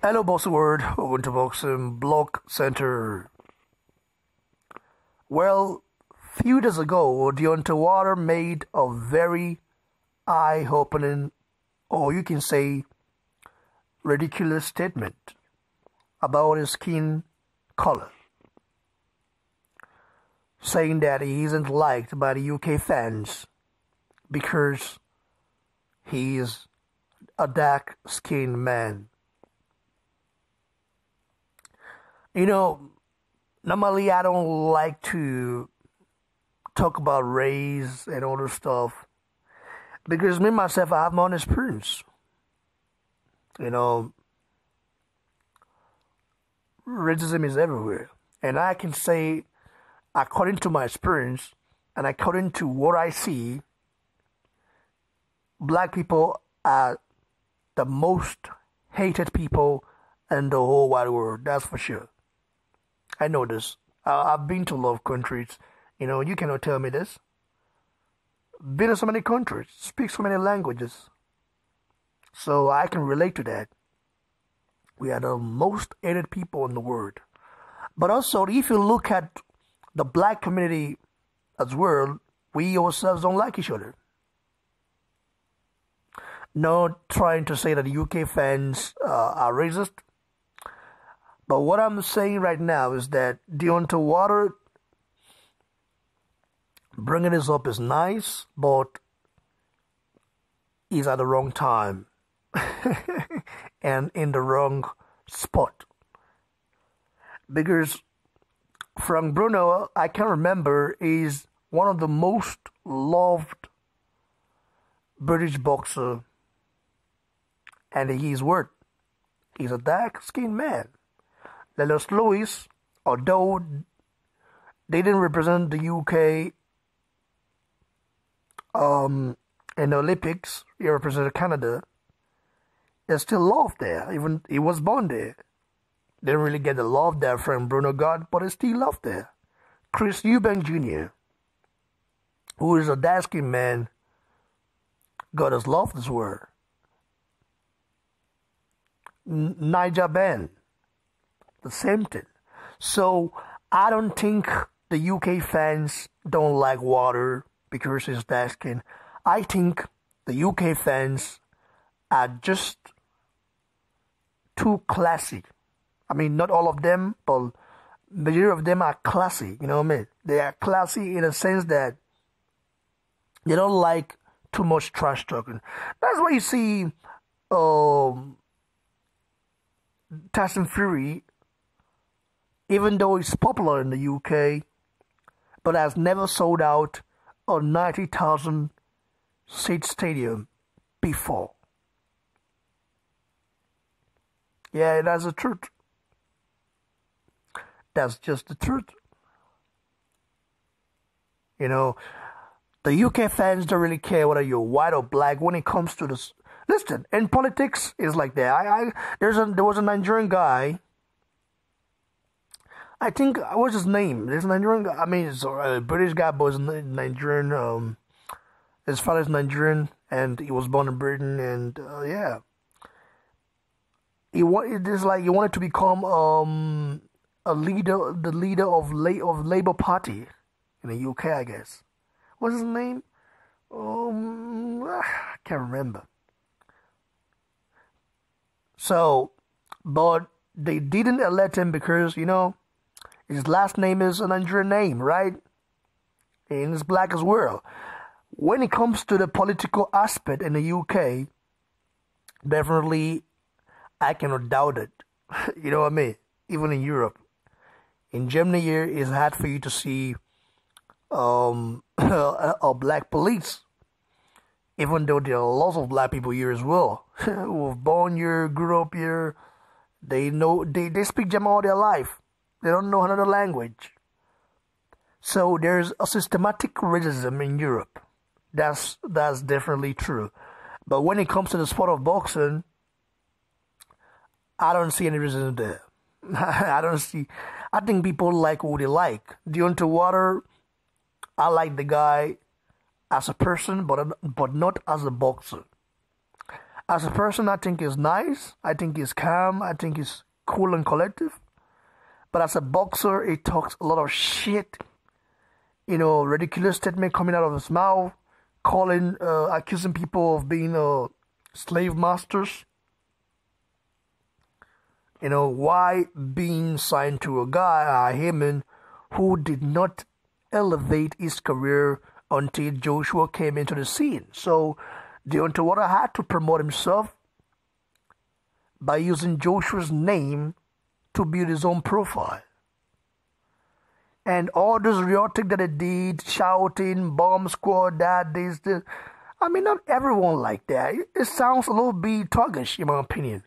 Hello, Bossy Word. Welcome to Boxing Block Center. Well, few days ago, Deontay made a very eye-opening, or you can say, ridiculous statement about his skin color, saying that he isn't liked by the UK fans because he is a dark-skinned man. You know, normally I don't like to talk about race and other stuff because me myself I have my own experience. You know, racism is everywhere, and I can say, according to my experience and according to what I see, black people are the most hated people in the whole wide world. That's for sure. I know this. I've been to a lot of countries. You know, you cannot tell me this. Been in so many countries, speak so many languages. So I can relate to that. We are the most hated people in the world. But also, if you look at the black community as well, we ourselves don't like each other. Not trying to say that the UK fans are racist. But what I'm saying right now is that Deontay bringing this up is nice, but he's at the wrong time and in the wrong spot. Because Frank Bruno, I can remember, is one of the most loved British boxer, and he's worth. He's a dark-skinned man. Lennox Lewis, although they didn't represent the UK in the Olympics, he represented Canada. There's still love there. Even he was born there. Didn't really get the love that Frank Bruno got, but there's still love there. Chris Eubank Jr., who is a dark-skinned man, got his love this word. Nigel Benn, the same thing. So I don't think the UK fans don't like Water because he's dark skin. I think the UK fans are just too classy. I mean, not all of them, but majority of them are classy. You know what I mean? They are classy in a sense that they don't like too much trash talking. That's why you see Tyson Fury, even though he's popular in the UK, but has never sold out a 90,000 seat stadium before. Yeah, that's the truth. That's just the truth. You know, the UK fans don't really care whether you're white or black when it comes to this. Listen, in politics, it's like that. There was a Nigerian guy. I think, what's his name? There's a Nigerian guy. I mean, it's a British guy, but he's Nigerian. His father's Nigerian, and he was born in Britain, and yeah. He wanted to become the leader of Labour Party in the UK, I guess. What's his name? I can't remember. So, but they didn't elect him because, you know, his last name is a Nigerian name, right? And he's black as well. When it comes to the political aspect in the UK, definitely I cannot doubt it. You know what I mean? Even in Europe. In Germany here, it's hard for you to see a black police. Even though there are lots of black people here as well, who were born here, grew up here, they speak German all their life. They don't know another language. So there's a systematic racism in Europe. That's definitely true. But when it comes to the sport of boxing, I don't see any racism there. I think people like who they like. Deontay, I like the guy as a person, but not as a boxer. As a person, I think he's nice. I think he's calm. I think he's cool and collective. But as a boxer, he talks a lot of shit. Ridiculous statement coming out of his mouth, accusing people of being slave masters. Why being signed to a guy, Heyman, who did not elevate his career until Joshua came into the scene. So Deontay had to promote himself by using Joshua's name to build his own profile. And all this rhetoric that he did, shouting, bomb squad, that, this. I mean, not everyone like that. It sounds a little bit thuggish, in my opinion.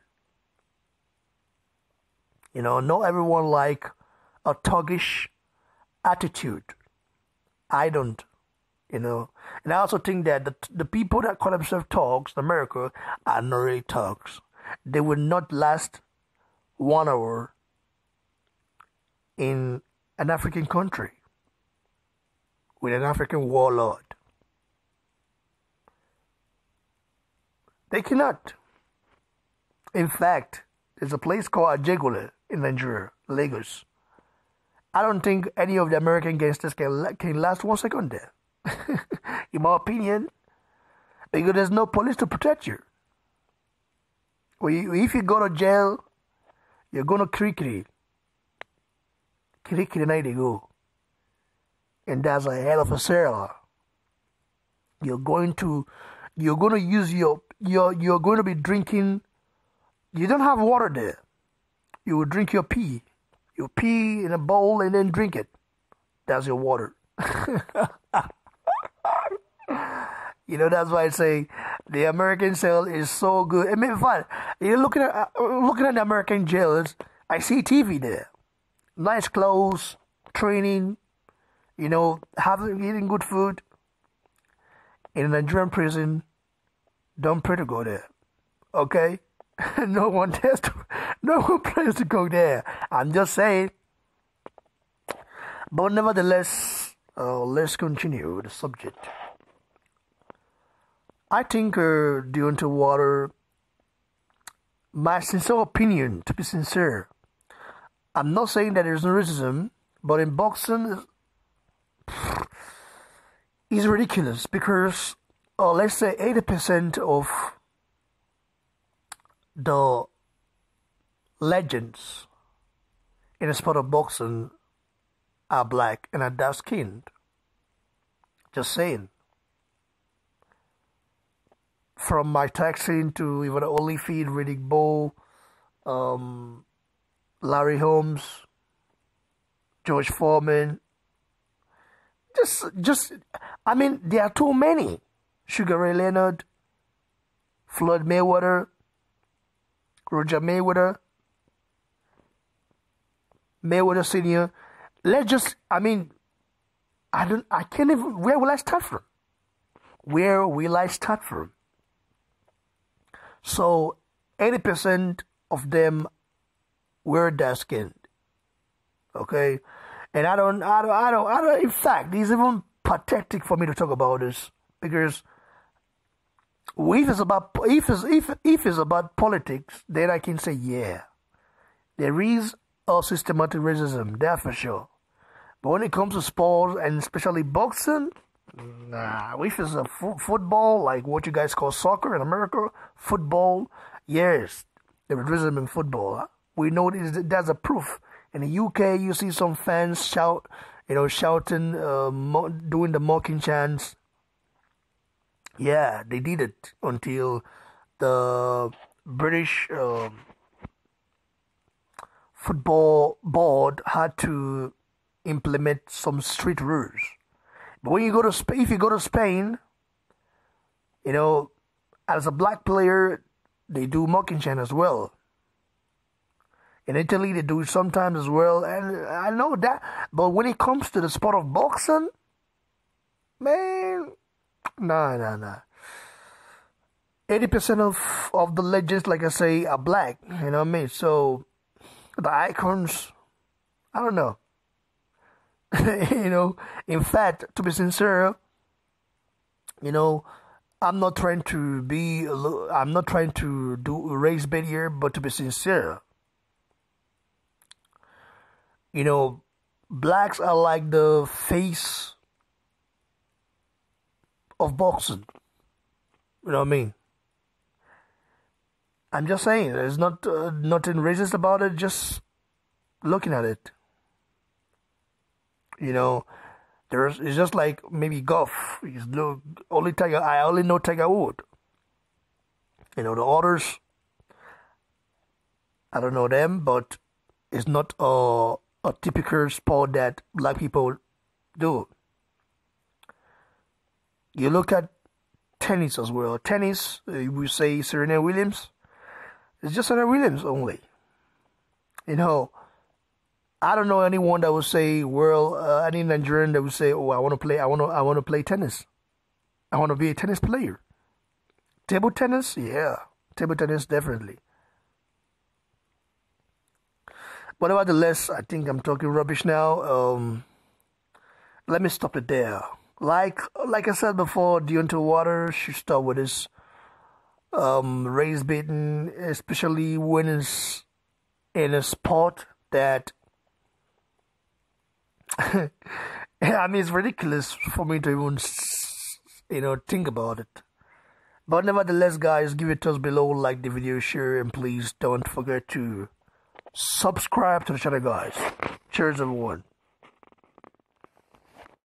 Not everyone like a thuggish attitude. I don't, And I also think that the people that call themselves thugs in America are not really thugs. They will not last 1 hour in an African country with an African warlord. They cannot. In fact, there's a place called Ajegule in Nigeria, Lagos. I don't think any of the American gangsters can last 1 second there. In my opinion, because there's no police to protect you. If you go to jail, you're going to Kirikiri. Kirikiri night they go. And that's a hell of a cell. You're going to use you're going to be drinking. You don't have water there. You will drink your pee. You pee in a bowl and then drink it. That's your water. That's why I say the American cell is so good. I mean, fine. You're looking at the American jails. I see TV there. Nice clothes, training, eating good food. In a Nigerian prison, don't pray to go there. Okay? No one prays to go there. I'm just saying. But nevertheless, let's continue the subject. I think Deontay, my sincere opinion, to be sincere, I'm not saying that there's no racism, but in boxing, it's ridiculous because, let's say 80% of the legends in the sport of boxing are black and are dark skinned. Just saying. From Mike Tyson to even Holyfield, Riddick Bowe, Larry Holmes, George Foreman. I mean, there are too many. Sugar Ray Leonard, Floyd Mayweather, Roger Mayweather, Mayweather Senior. I can't even. Where will I start from? Where will I start from? So, 80% of them were dark skinned. Okay? And I don't, in fact, it's even pathetic for me to talk about this because if it's about politics, then I can say, yeah, there is a systematic racism, there for sure. But when it comes to sports and especially boxing, nah, if it's a football, like what you guys call soccer in America, football, yes, there is racism in football. We know that's a proof. In the UK, you see some fans shouting, doing the mocking chants. Yeah, they did it until the British football board had to implement some strict rules. But when you go to Spain, if you go to Spain, as a black player, they do mocking chant as well. In Italy, they do it sometimes as well, and I know that. But when it comes to the sport of boxing, man, nah. 80% of the legends, like I say, are black. You know what I mean? So the icons, I don't know. In fact, to be sincere, I'm not trying to be. I'm not trying to do race bait here, but to be sincere, blacks are like the face of boxing. You know what I mean? I'm just saying, there's nothing racist about it. Just looking at it, it's just like maybe golf. Only Tiger. I only know Tiger Wood. The others, I don't know them, but it's not a typical sport that black people do. You look at tennis as well. Tennis, we say Serena Williams. It's just Serena Williams only. I don't know anyone that would say, any Nigerian that would say, "Oh, I want to play tennis. I want to be a tennis player." Table tennis, yeah, table tennis definitely. But nevertheless, I think I'm talking rubbish now. Let me stop it there. Like I said before, Deontay should start with his race baiting, especially when it's in a sport that I mean, it's ridiculous for me to even think about it. But nevertheless, guys, give it a thumbs below, like the video, share, and please don't forget to subscribe to the channel, guys. Cheers, everyone.